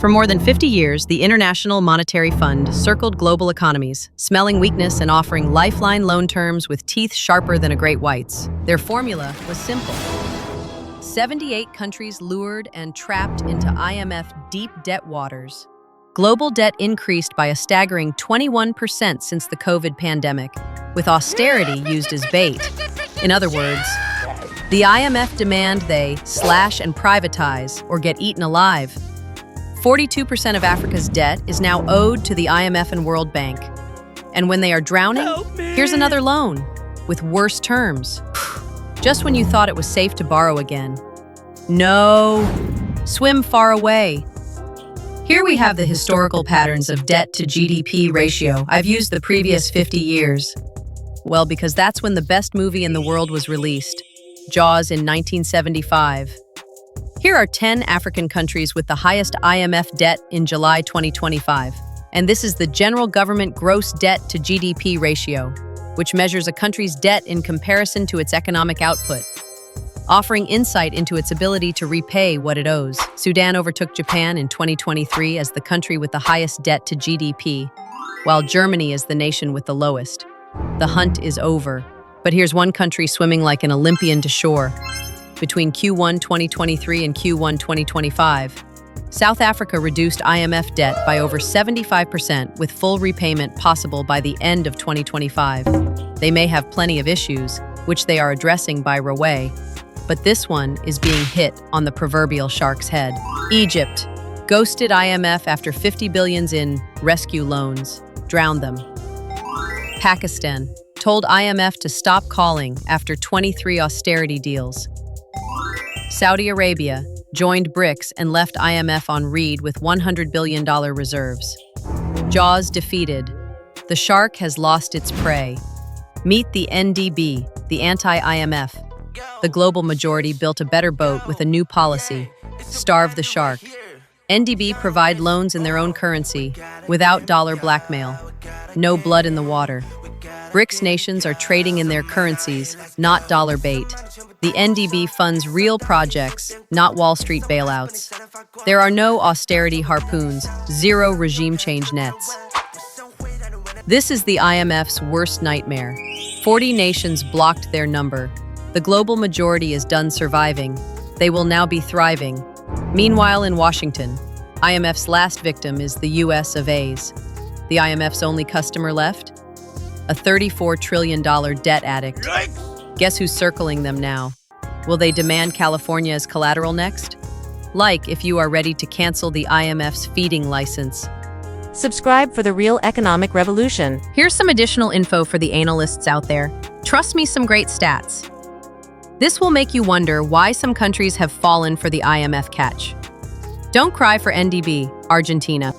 For more than 50 years, the International Monetary Fund circled global economies, smelling weakness and offering lifeline loan terms with teeth sharper than a great white's. Their formula was simple. 78 countries lured and trapped into IMF deep debt waters. Global debt increased by a staggering 21% since the COVID pandemic, with austerity used as bait. In other words, the IMF demand they slash and privatize or get eaten alive. 42% of Africa's debt is now owed to the IMF and World Bank. And when they are drowning, here's another loan, with worse terms. Just when you thought it was safe to borrow again. No, swim far away. Here we have the historical patterns of debt-to-GDP ratio I've used the previous 50 years. Well, because that's when the best movie in the world was released, Jaws in 1975. Here are 10 African countries with the highest IMF debt in July 2025. And this is the general government gross debt to GDP ratio, which measures a country's debt in comparison to its economic output, offering insight into its ability to repay what it owes. Sudan overtook Japan in 2023 as the country with the highest debt to GDP, while Germany is the nation with the lowest. The hunt is over. But here's one country swimming like an Olympian to shore. Between Q1 2023 and Q1 2025, South Africa reduced IMF debt by over 75%, with full repayment possible by the end of 2025. They may have plenty of issues, which they are addressing by Railway, but this one is being hit on the proverbial shark's head. Egypt ghosted IMF after 50 billion in rescue loans, drowned them. Pakistan told IMF to stop calling after 23 austerity deals. Saudi Arabia joined BRICS and left IMF on read with $100 billion reserves. Jaws defeated. The shark has lost its prey. Meet the NDB, the Anti-IMF. The global majority built a better boat with a new policy: starve the shark. NDB provide loans in their own currency, without dollar blackmail. No blood in the water. BRICS nations are trading in their currencies, not dollar bait. The NDB funds real projects, not Wall Street bailouts. There are no austerity harpoons, zero regime change nets. This is the IMF's worst nightmare. 40 nations blocked their number. The global majority is done surviving. They will now be thriving. Meanwhile, in Washington, IMF's last victim is the US of A's. The IMF's only customer left? A $34 trillion debt addict. Guess who's circling them now? Will they demand California as collateral next? Like if you are ready to cancel the IMF's feeding license. Subscribe for the real economic revolution. Here's some additional info for the analysts out there. Trust me, some great stats. This will make you wonder why some countries have fallen for the IMF catch. Don't cry for NDB, Argentina.